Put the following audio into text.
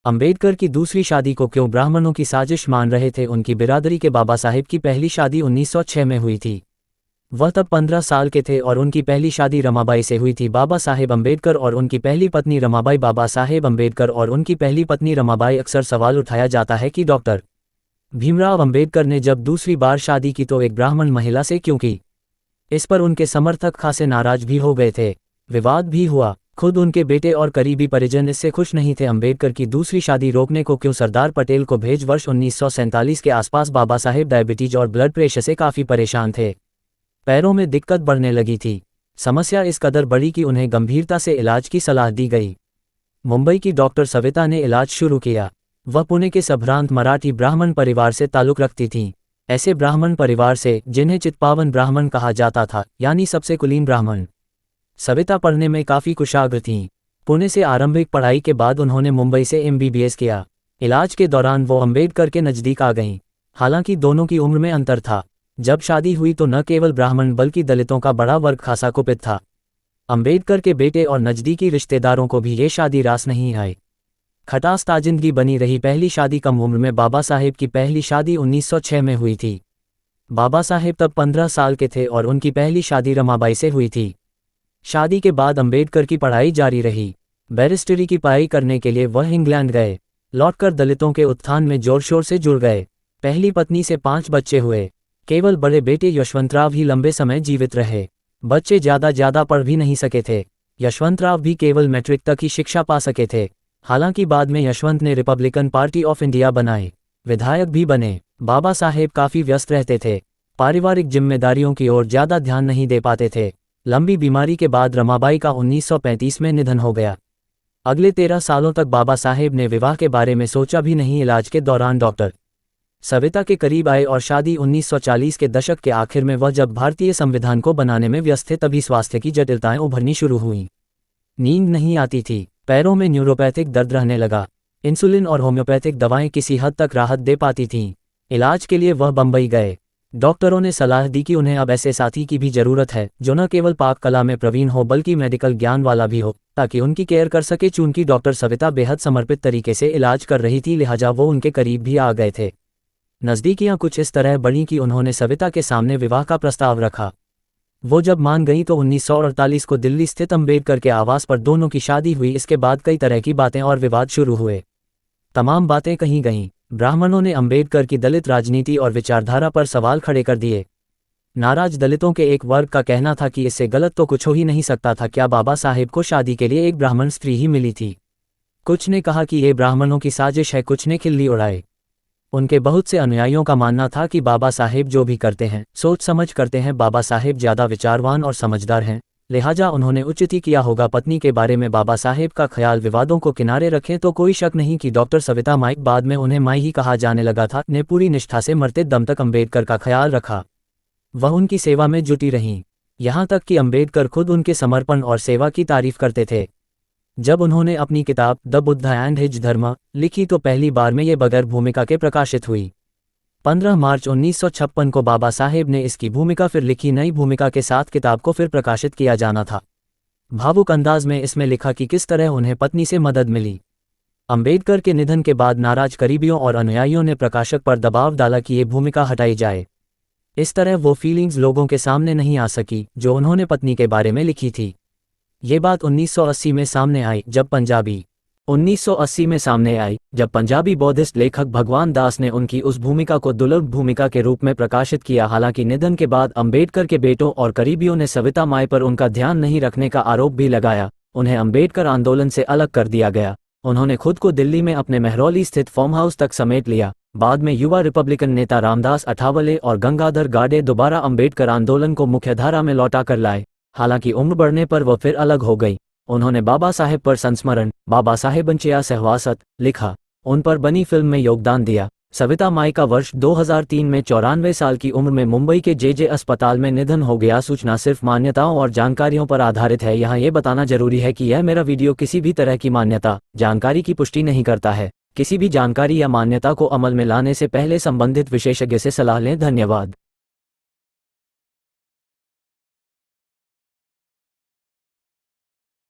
अंबेडकर की दूसरी शादी को क्यों ब्राह्मणों की साजिश मान रहे थे? उनकी बिरादरी के बाबा साहेब की पहली शादी 1906 में हुई थी। वह तब 15 साल के थे और उनकी पहली शादी रमाबाई से हुई थी। बाबा साहेब अंबेडकर और उनकी पहली पत्नी रमाबाई। बाबा साहेब अंबेडकर और उनकी पहली पत्नी रमाबाई। अक्सर सवाल उठाया जाता है कि डॉक्टर भीमराव अंबेडकर ने जब दूसरी बार शादी की तो एक ब्राह्मण महिला से क्यों की? इस पर उनके समर्थक खासे नाराज भी हो गए थे, विवाद भी हुआ। खुद उनके बेटे और करीबी परिजन इससे खुश नहीं थे। अंबेडकर की दूसरी शादी रोकने को क्यों सरदार पटेल को भेज? वर्ष 1947 के आसपास बाबा साहेब डायबिटीज और ब्लड प्रेशर से काफ़ी परेशान थे। पैरों में दिक्कत बढ़ने लगी थी। समस्या इस कदर बढ़ी कि उन्हें गंभीरता से इलाज की सलाह दी गई। मुंबई की डॉक्टर सविता ने इलाज शुरू किया। वह पुणे के संभ्रांत मराठी ब्राह्मण परिवार से ताल्लुक़ रखती थीं। ऐसे ब्राह्मण परिवार से जिन्हें चित्पावन ब्राह्मण कहा जाता था, यानी सबसे कुलीन ब्राह्मण। सविता पढ़ने में काफ़ी कुशाग्र थीं। पुणे से आरंभिक पढ़ाई के बाद उन्होंने मुंबई से MBBS किया। इलाज के दौरान वो अंबेडकर के नज़दीक आ गईं। हालांकि दोनों की उम्र में अंतर था। जब शादी हुई तो न केवल ब्राह्मण बल्कि दलितों का बड़ा वर्ग खासा कुपित था। अंबेडकर के बेटे और नज़दीकी रिश्तेदारों को भी ये शादी रास नहीं आई। खटास ताजिंदगी बनी रही। पहली शादी कम उम्र में। बाबा साहेब की पहली शादी 1906 में हुई थी। बाबा साहेब तब 15 साल के थे और उनकी पहली शादी रमाबाई से हुई थी। शादी के बाद अंबेडकर की पढ़ाई जारी रही। बैरिस्टरी की पढ़ाई करने के लिए वह इंग्लैंड गए। लौटकर दलितों के उत्थान में जोर शोर से जुड़ गए। पहली पत्नी से 5 बच्चे हुए। केवल बड़े बेटे यशवंतराव ही लंबे समय जीवित रहे। बच्चे ज़्यादा पढ़ भी नहीं सके थे। यशवंतराव भी केवल मैट्रिक तक ही शिक्षा पा सके थे। हालांकि बाद में यशवंत ने रिपब्लिकन पार्टी ऑफ इंडिया बनाई, विधायक भी बने। बाबा साहेब काफ़ी व्यस्त रहते थे। पारिवारिक जिम्मेदारियों की ओर ज़्यादा ध्यान नहीं दे पाते थे। लंबी बीमारी के बाद रमाबाई का 1935 में निधन हो गया। अगले 13 सालों तक बाबा साहेब ने विवाह के बारे में सोचा भी नहीं। इलाज के दौरान डॉक्टर सविता के करीब आए और शादी 1940 के दशक के आखिर में। वह जब भारतीय संविधान को बनाने में व्यस्त थे तभी स्वास्थ्य की जटिलताएं उभरनी शुरू हुईं। नींद नहीं आती थी। पैरों में न्यूरोपैथिक दर्द रहने लगा। इंसुलिन और होम्योपैथिक दवाएं किसी हद तक राहत दे पाती थीं। इलाज के लिए वह बम्बई गए। डॉक्टरों ने सलाह दी कि उन्हें अब ऐसे साथी की भी ज़रूरत है जो न केवल पाक कला में प्रवीण हो बल्कि मेडिकल ज्ञान वाला भी हो, ताकि उनकी केयर कर सके। चूंकि डॉक्टर सविता बेहद समर्पित तरीके से इलाज कर रही थी, लिहाजा वो उनके करीब भी आ गए थे। नज़दीकियां कुछ इस तरह बढ़ीं कि उन्होंने सविता के सामने विवाह का प्रस्ताव रखा। वो जब मान गई तो 1948 को दिल्ली स्थित अंबेडकर के आवास पर दोनों की शादी हुई। इसके बाद कई तरह की बातें और विवाद शुरू हुए। तमाम बातें कहीं गईं। ब्राह्मणों ने अंबेडकर की दलित राजनीति और विचारधारा पर सवाल खड़े कर दिए। नाराज दलितों के एक वर्ग का कहना था कि इससे गलत तो कुछ हो ही नहीं सकता था। क्या बाबा साहेब को शादी के लिए एक ब्राह्मण स्त्री ही मिली थी? कुछ ने कहा कि ये ब्राह्मणों की साजिश है। कुछ ने खिल्ली उड़ाई। उनके बहुत से अनुयायियों का मानना था कि बाबा साहेब जो भी करते हैं सोच समझ करते हैं। बाबा साहेब ज़्यादा विचारवान और समझदार हैं, लिहाजा उन्होंने उचित ही किया होगा। पत्नी के बारे में बाबा साहेब का ख्याल विवादों को किनारे रखें तो कोई शक नहीं कि डॉक्टर सविता माई, बाद में उन्हें माई ही कहा जाने लगा था, ने पूरी निष्ठा से मरते दम तक अंबेडकर का ख्याल रखा। वह उनकी सेवा में जुटी रहीं, यहाँ तक कि अंबेडकर खुद उनके समर्पण और सेवा की तारीफ करते थे। जब उन्होंने अपनी किताब द बुद्ध एंड हिज धर्म लिखी तो पहली बार में ये बगैर भूमिका के प्रकाशित हुई। 15 मार्च 1956 को बाबा साहेब ने इसकी भूमिका फिर लिखी। नई भूमिका के साथ किताब को फिर प्रकाशित किया जाना था। भावुक अंदाज में इसमें लिखा कि किस तरह उन्हें पत्नी से मदद मिली। अंबेडकर के निधन के बाद नाराज करीबियों और अनुयायियों ने प्रकाशक पर दबाव डाला कि ये भूमिका हटाई जाए। इस तरह वो फीलिंग्स लोगों के सामने नहीं आ सकी जो उन्होंने पत्नी के बारे में लिखी थी। ये बात 1980 में सामने आई जब पंजाबी बौद्धिस्ट लेखक भगवान दास ने उनकी उस भूमिका को दुर्लभ भूमिका के रूप में प्रकाशित किया। हालांकि निधन के बाद अंबेडकर के बेटों और करीबियों ने सविता माई पर उनका ध्यान नहीं रखने का आरोप भी लगाया। उन्हें अंबेडकर आंदोलन से अलग कर दिया गया। उन्होंने खुद को दिल्ली में अपने महरौली स्थित फार्म हाउस तक समेट लिया। बाद में युवा रिपब्लिकन नेता रामदास अठावले और गंगाधर गाड़े दोबारा अंबेडकर आंदोलन को मुख्यधारा में लौटा कर लाए। हालांकि उम्र बढ़ने पर वह फिर अलग हो गई। उन्होंने बाबा साहेब पर संस्मरण बाबा साहेबंचया सहवासत लिखा, उन पर बनी फिल्म में योगदान दिया। सविता माई का वर्ष 2003 में 94 साल की उम्र में मुंबई के JJ अस्पताल में निधन हो गया। सूचना सिर्फ मान्यताओं और जानकारियों पर आधारित है। यहाँ ये बताना जरूरी है कि यह मेरा वीडियो किसी भी तरह की मान्यता जानकारी की पुष्टि नहीं करता है। किसी भी जानकारी या मान्यता को अमल में लाने से पहले संबंधित विशेषज्ञ से सलाह लें। धन्यवाद।